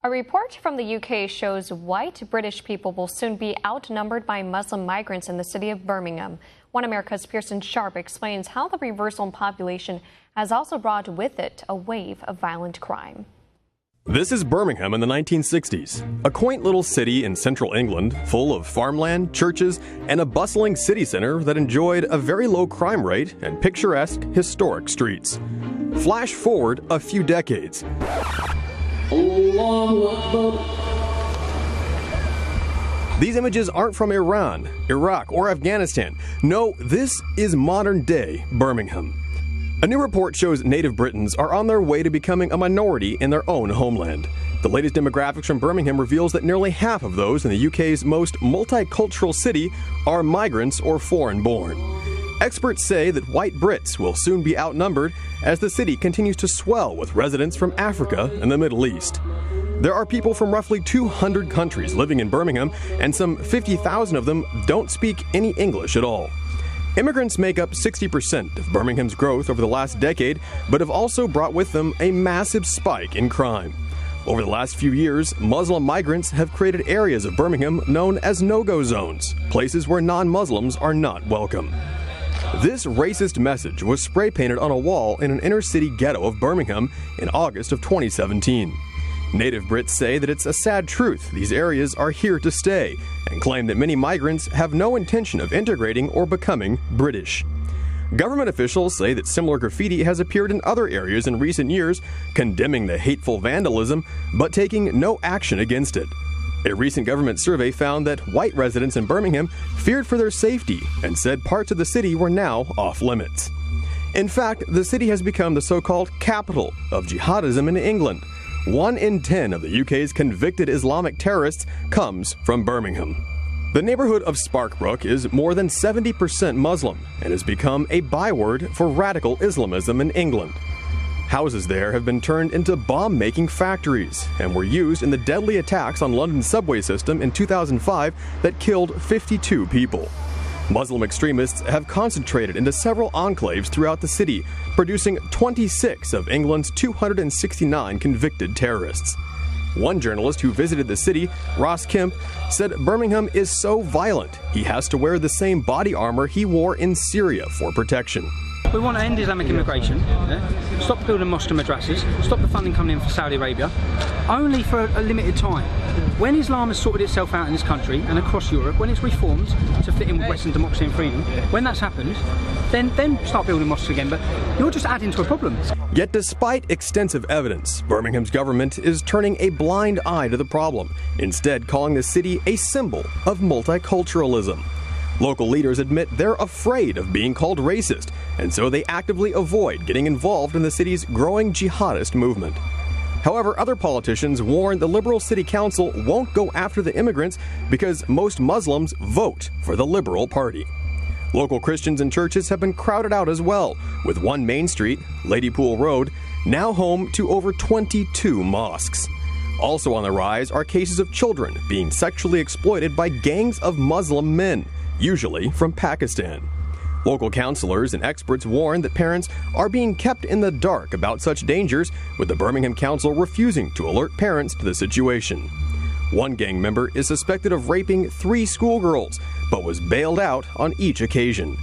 A report from the UK shows white British people will soon be outnumbered by Muslim migrants in the city of Birmingham. One America's Pearson Sharp explains how the reversal in population has also brought with it a wave of violent crime. This is Birmingham in the 1960s, a quaint little city in central England full of farmland, churches, and a bustling city center that enjoyed a very low crime rate and picturesque, historic streets. Flash forward a few decades. These images aren't from Iran, Iraq, or Afghanistan. No, this is modern-day Birmingham. A new report shows native Britons are on their way to becoming a minority in their own homeland. The latest demographics from Birmingham reveals that nearly half of those in the UK's most multicultural city are migrants or foreign-born. Experts say that white Brits will soon be outnumbered as the city continues to swell with residents from Africa and the Middle East. There are people from roughly 200 countries living in Birmingham, and some 50,000 of them don't speak any English at all. Immigrants make up 60% of Birmingham's growth over the last decade, but have also brought with them a massive spike in crime. Over the last few years, Muslim migrants have created areas of Birmingham known as no-go zones, places where non-Muslims are not welcome. This racist message was spray-painted on a wall in an inner-city ghetto of Birmingham in August of 2017. Native Brits say that it's a sad truth these areas are here to stay, and claim that many migrants have no intention of integrating or becoming British. Government officials say that similar graffiti has appeared in other areas in recent years, condemning the hateful vandalism, but taking no action against it. A recent government survey found that white residents in Birmingham feared for their safety and said parts of the city were now off limits. In fact, the city has become the so-called capital of jihadism in England. 1 in 10 of the UK's convicted Islamic terrorists comes from Birmingham. The neighborhood of Sparkbrook is more than 70% Muslim and has become a byword for radical Islamism in England. Houses there have been turned into bomb-making factories and were used in the deadly attacks on London's subway system in 2005 that killed 52 people. Muslim extremists have concentrated into several enclaves throughout the city, producing 26 of England's 269 convicted terrorists. One journalist who visited the city, Ross Kemp, said Birmingham is so violent he has to wear the same body armor he wore in Syria for protection. We want to end Islamic immigration, stop building mosques and madrasas, stop the funding coming in from Saudi Arabia, only for a limited time. When Islam has sorted itself out in this country and across Europe, when it's reformed to fit in with Western democracy and freedom, when that's happened, then start building mosques again, but you're just adding to a problem. Yet despite extensive evidence, Birmingham's government is turning a blind eye to the problem, instead calling the city a symbol of multiculturalism. Local leaders admit they're afraid of being called racist, and so they actively avoid getting involved in the city's growing jihadist movement. However, other politicians warn the Liberal City Council won't go after the immigrants because most Muslims vote for the Liberal Party. Local Christians and churches have been crowded out as well, with one main street, Ladypool Road, now home to over 22 mosques. Also on the rise are cases of children being sexually exploited by gangs of Muslim men, usually from Pakistan. Local counselors and experts warn that parents are being kept in the dark about such dangers, with the Birmingham Council refusing to alert parents to the situation. One gang member is suspected of raping 3 schoolgirls, but was bailed out on each occasion.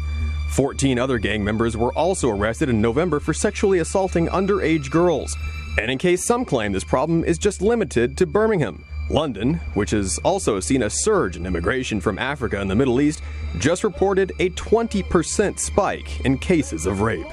14 other gang members were also arrested in November for sexually assaulting underage girls. And in case some claim this problem is just limited to Birmingham, London, which has also seen a surge in immigration from Africa and the Middle East, just reported a 20% spike in cases of rape.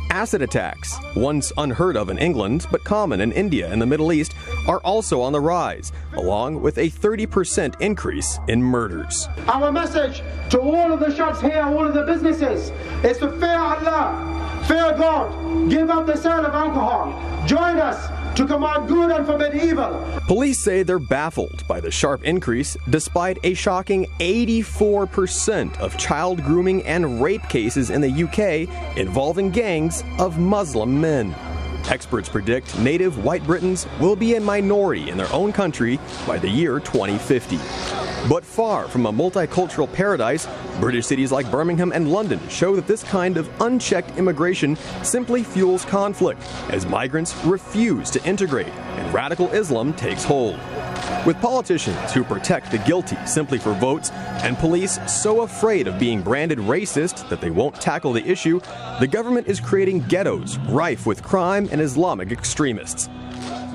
Acid attacks, once unheard of in England but common in India and the Middle East, are also on the rise, along with a 30% increase in murders. Our message to all of the shops here, all of the businesses, is to fear Allah, fear God, give up the sale of alcohol, join us to command good and forbid evil. Police say they're baffled by the sharp increase, despite a shocking 84% of child grooming and rape cases in the UK involving gangs of Muslim men. Experts predict native white Britons will be a minority in their own country by the year 2050. But far from a multicultural paradise, British cities like Birmingham and London show that this kind of unchecked immigration simply fuels conflict, as migrants refuse to integrate and radical Islam takes hold. With politicians who protect the guilty simply for votes and police so afraid of being branded racist that they won't tackle the issue, the government is creating ghettos rife with crime and Islamic extremists.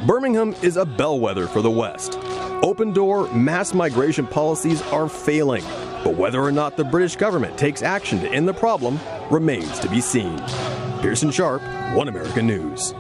Birmingham is a bellwether for the West. Open-door mass migration policies are failing, but whether or not the British government takes action to end the problem remains to be seen. Pearson Sharp, One America News.